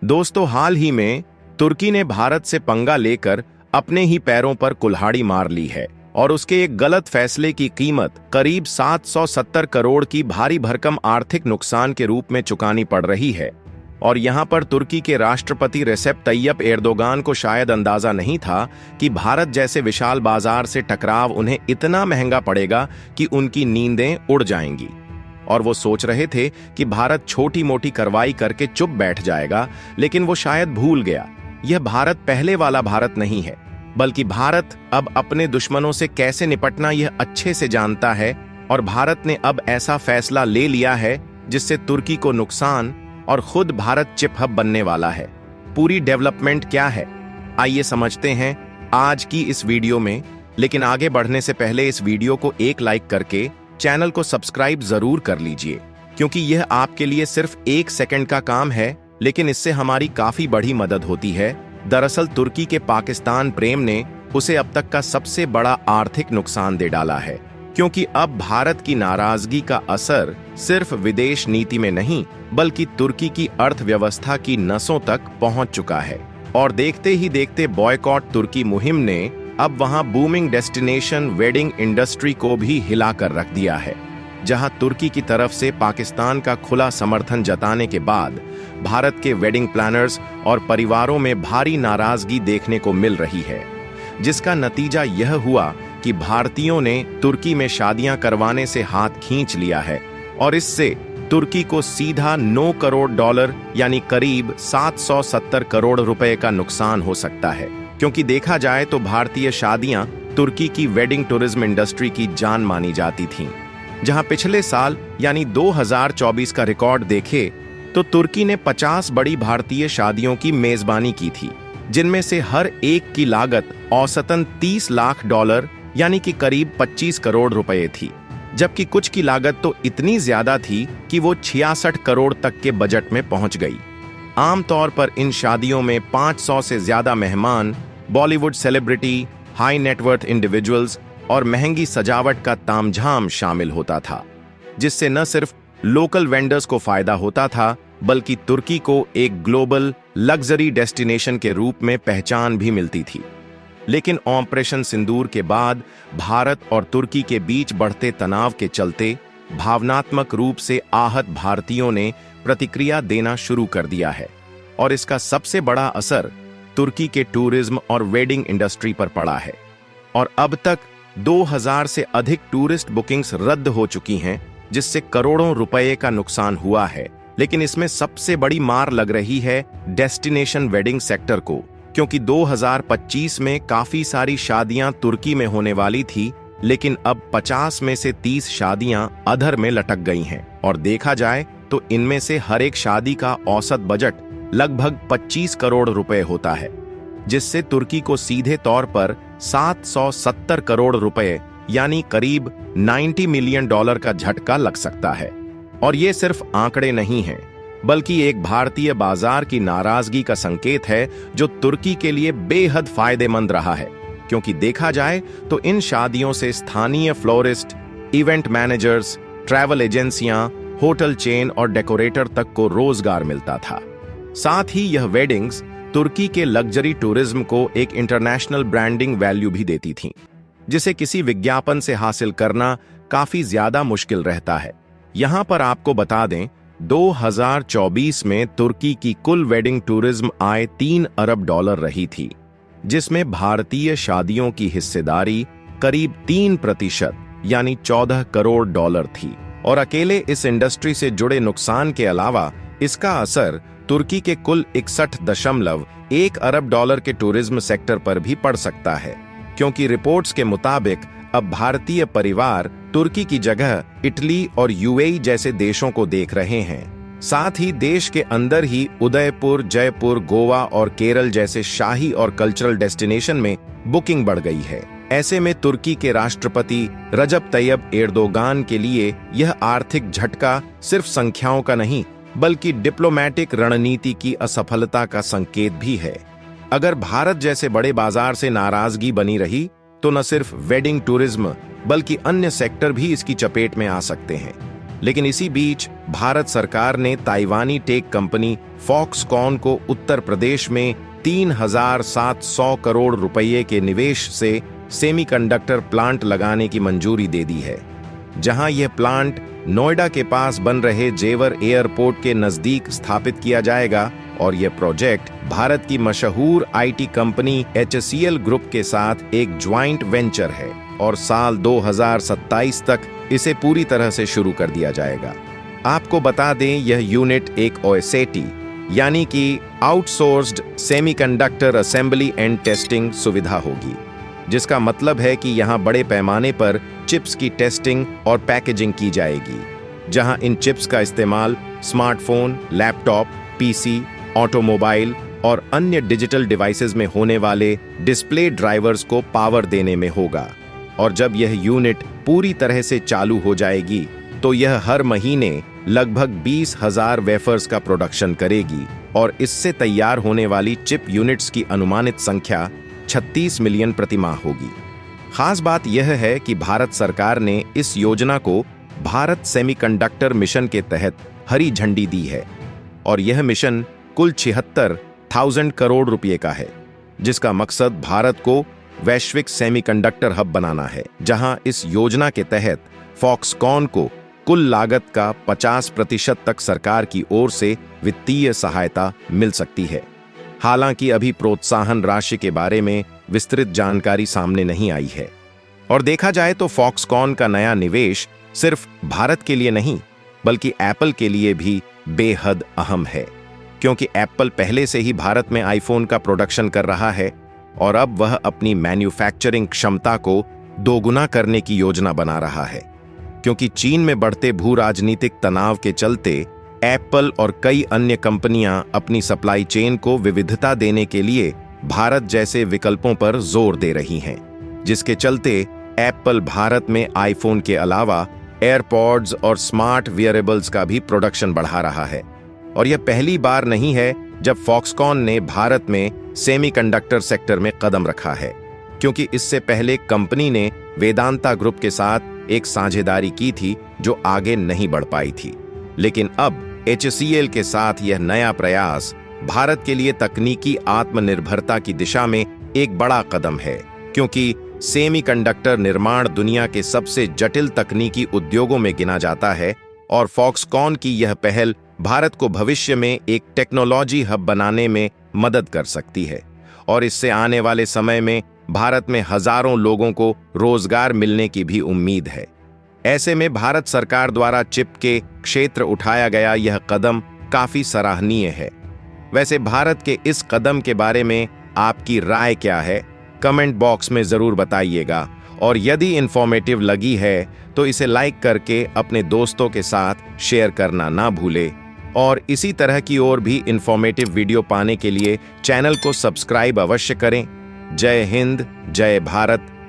दोस्तों, हाल ही में तुर्की ने भारत से पंगा लेकर अपने ही पैरों पर कुल्हाड़ी मार ली है और उसके एक गलत फैसले की कीमत करीब 770 करोड़ की भारी भरकम आर्थिक नुकसान के रूप में चुकानी पड़ रही है। और यहां पर तुर्की के राष्ट्रपति रेसेप तैयप एर्दोगान को शायद अंदाजा नहीं था कि भारत जैसे विशाल बाजार से टकराव उन्हें इतना महंगा पड़ेगा कि उनकी नींदें उड़ जाएंगी। और वो सोच रहे थे कि भारत छोटी मोटी कार्रवाई करके चुप बैठ जाएगा, लेकिन वो शायद भूल गया, यह भारत पहले वाला भारत नहीं है, बल्कि भारत अब अपने दुश्मनों से कैसे निपटना यह अच्छे से जानता है। और भारत ने अब ऐसा फैसला ले लिया है जिससे तुर्की को नुकसान और खुद भारत चिप हब बनने वाला है। पूरी डेवलपमेंट क्या है, आइए समझते हैं आज की इस वीडियो में। लेकिन आगे बढ़ने से पहले इस वीडियो को एक लाइक करके चैनल को सब्सक्राइब जरूर कर लीजिए, क्योंकि यह आपके लिए सिर्फ 1 सेकंड का काम है, लेकिन इससे हमारी काफी बड़ी मदद होती है। दरअसल तुर्की के पाकिस्तान प्रेम ने उसे अब तक का सबसे बड़ा आर्थिक नुकसान दे डाला है, क्योंकि अब भारत की नाराजगी का असर सिर्फ विदेश नीति में नहीं, बल्कि तुर्की की अर्थव्यवस्था की नसों तक पहुंच चुका है। और देखते ही देखते बॉयकॉट तुर्की मुहिम ने अब वहां बूमिंग डेस्टिनेशन वेडिंग इंडस्ट्री को भी हिलाकर रख दिया है, जहां तुर्की की तरफ से पाकिस्तान का खुला समर्थन जताने के बाद भारत के वेडिंग प्लानर्स और परिवारों में भारी नाराजगी देखने को मिल रही है, जिसका नतीजा यह हुआ कि भारतीयों ने तुर्की में शादियां करवाने से हाथ खींच लिया है। और इससे तुर्की को सीधा $9 करोड़ यानी करीब 770 करोड़ रुपए का नुकसान हो सकता है, क्योंकि देखा जाए तो भारतीय शादियां तुर्की की वेडिंग टूरिज्म इंडस्ट्री की जान मानी जाती थीं। जहां पिछले साल यानी 2024 का रिकॉर्ड देखे तो तुर्की ने 50 बड़ी भारतीय शादियों की मेजबानी की थी, जिनमें से हर एक की लागत औसतन $30 लाख यानी कि करीब 25 करोड़ रुपए थी, जबकि कुछ की लागत तो इतनी ज्यादा थी कि वो 66 करोड़ तक के बजट में पहुंच गई। आमतौर पर इन शादियों में 500 से ज्यादा मेहमान, Bollywood celebrity, high net worth individuals और महंगी सजावट का तामझाम शामिल होता था, जिससे न सिर्फ लोकल वेंडर्स को फायदा होता था, बल्कि तुर्की को एक ग्लोबल लग्जरी डेस्टिनेशन के रूप में पहचान भी मिलती थी। लेकिन ऑपरेशन सिंदूर के बाद भारत और तुर्की के बीच बढ़ते तनाव के चलते भावनात्मक रूप से आहत भारतीयों ने प्रतिक्रिया देना शुरू कर दिया है, और इसका सबसे बड़ा असर तुर्की के टूरिज्म और वेडिंग इंडस्ट्री पर पड़ा है। और अब तक 2000 से अधिक टूरिस्ट बुकिंग्स रद्द हो चुकी हैं, जिससे करोड़ों रुपए का नुकसान हुआ है। लेकिन इसमें सबसे बड़ी मार लग रही है डेस्टिनेशन वेडिंग सेक्टर को, क्योंकि 2025 में काफी सारी शादियां तुर्की में होने वाली थी, लेकिन अब 50 में से 30 शादियां अधर में लटक गई हैं। और देखा जाए तो इनमें से हर एक शादी का औसत बजट लगभग 25 करोड़ रुपए होता है, जिससे तुर्की को सीधे तौर पर 770 करोड़ रुपए यानी करीब $90 मिलियन का झटका लग सकता है। और ये सिर्फ आंकड़े नहीं हैं, बल्कि एक भारतीय बाजार की नाराजगी का संकेत है, जो तुर्की के लिए बेहद फायदेमंद रहा है, क्योंकि देखा जाए तो इन शादियों से स्थानीय फ्लोरिस्ट, इवेंट मैनेजर्स, ट्रैवल एजेंसियां, होटल चेन और डेकोरेटर तक को रोजगार मिलता था। साथ ही यह वेडिंग्स तुर्की के लग्जरी टूरिज्म को एक इंटरनेशनल ब्रांडिंग वैल्यू भी देती थीं, जिसे किसी विज्ञापन से हासिल करना काफी ज्यादा मुश्किल रहता है। यहां पर आपको बता दें, 2024 में तुर्की की कुल वेडिंग टूरिज्म आय $3 अरब रही थी, जिसमें भारतीय शादियों की हिस्सेदारी करीब 3% यानी $14 करोड़ थी। और अकेले इस इंडस्ट्री से जुड़े नुकसान के अलावा इसका असर तुर्की के कुल 61.1 अरब के टूरिज्म सेक्टर पर भी पड़ सकता है, क्योंकि रिपोर्ट्स के मुताबिक अब भारतीय परिवार तुर्की की जगह इटली और यूएई जैसे देशों को देख रहे हैं। साथ ही देश के अंदर ही उदयपुर, जयपुर, गोवा और केरल जैसे शाही और कल्चरल डेस्टिनेशन में बुकिंग बढ़ गई है। ऐसे में तुर्की के राष्ट्रपति रजब तैयब एर्दोगान के लिए यह आर्थिक झटका सिर्फ संख्याओं का नहीं, बल्कि डिप्लोमैटिक रणनीति की असफलता का संकेत भी है। अगर भारत जैसे बड़े बाजार से नाराजगी बनी रही तो न सिर्फ वेडिंग टूरिज्म बल्कि अन्य सेक्टर भी इसकी चपेट में आ सकते हैं। लेकिन इसी बीच भारत सरकार ने ताइवानी टेक कंपनी फॉक्सकॉन को उत्तर प्रदेश में 3,700 करोड़ रुपये के निवेश से सेमीकंडक्टर प्लांट लगाने की मंजूरी दे दी है, जहां यह प्लांट नोएडा के पास बन रहे जेवर एयरपोर्ट के नजदीक स्थापित किया जाएगा। और यह प्रोजेक्ट भारत की मशहूर आईटी कंपनी HCL ग्रुप के साथ एक ज्वाइंट वेंचर है और साल 2027 तक इसे पूरी तरह से शुरू कर दिया जाएगा। आपको बता दें, यह यूनिट एक OSAT यानी कि outsourced semiconductor assembly and testing सुविधा होगी, जिसका मतलब है कि यहां बड़े पैमाने पर चिप्स की टेस्टिंग और पैकेजिंग की जाएगी, जहां इन चिप्स का इस्तेमाल स्मार्टफोन, लैपटॉप, पीसी, ऑटोमोबाइल और अन्य डिजिटल डिवाइसेस में होने वाले डिस्प्ले ड्राइवर्स को पावर देने में होगा। और जब यह यूनिट पूरी तरह से चालू हो जाएगी तो यह हर महीने लगभग 20,000 वेफर्स का प्रोडक्शन करेगी और इससे तैयार होने वाली चिप यूनिट्स की अनुमानित संख्या 36 मिलियन प्रति माह होगी। खास बात यह है कि भारत सरकार ने इस योजना को भारत सेमीकंडक्टर मिशन के तहत हरी झंडी दी है और यह मिशन कुल 76,000 करोड़ रुपए का है, जिसका मकसद भारत को वैश्विक सेमीकंडक्टर हब बनाना है, जहां इस योजना के तहत फॉक्सकॉन को कुल लागत का 50% तक सरकार की ओर से वित्तीय सहायता मिल सकती है। हालांकि अभी प्रोत्साहन राशि के बारे में विस्तृत जानकारी सामने नहीं आई है। और देखा जाए तो फॉक्सकॉन का नया निवेश सिर्फ भारत के लिए नहीं बल्कि एप्पल के लिए भी बेहद अहम है, क्योंकि एप्पल पहले से ही भारत में आईफोन का प्रोडक्शन कर रहा है और अब वह अपनी मैन्युफैक्चरिंग क्षमता को दोगुना करने की योजना बना रहा है, क्योंकि चीन में बढ़ते भू राजनीतिक तनाव के चलते एप्पल और कई अन्य कंपनियां अपनी सप्लाई चेन को विविधता देने के लिए भारत जैसे विकल्पों पर जोर दे रही हैं, जिसके चलते एप्पल भारत में आईफोन के अलावा एयरपॉड्स और स्मार्ट वियरेबल्स का भी प्रोडक्शन बढ़ा रहा है। और यह पहली बार नहीं है जब फॉक्सकॉन ने भारत में सेमीकंडक्टर सेक्टर में कदम रखा है, क्योंकि इससे पहले कंपनी ने वेदांता ग्रुप के साथ एक साझेदारी की थी जो आगे नहीं बढ़ पाई थी। लेकिन अब HCL के साथ यह नया प्रयास भारत के लिए तकनीकी आत्मनिर्भरता की दिशा में एक बड़ा कदम है, क्योंकि सेमीकंडक्टर निर्माण दुनिया के सबसे जटिल तकनीकी उद्योगों में गिना जाता है और फॉक्सकॉन की यह पहल भारत को भविष्य में एक टेक्नोलॉजी हब बनाने में मदद कर सकती है और इससे आने वाले समय में भारत में हजारों लोगों को रोजगार मिलने की भी उम्मीद है। ऐसे में भारत सरकार द्वारा चिप के क्षेत्र उठाया गया यह कदम काफी सराहनीय है। वैसे भारत के इस कदम के बारे में आपकी राय क्या है? कमेंट बॉक्स में जरूर बताइएगा और यदि इंफॉर्मेटिव लगी है तो इसे लाइक करके अपने दोस्तों के साथ शेयर करना ना भूले और इसी तरह की और भी इंफॉर्मेटिव वीडियो पाने के लिए चैनल को सब्सक्राइब अवश्य करें। जय हिंद, जय भारत,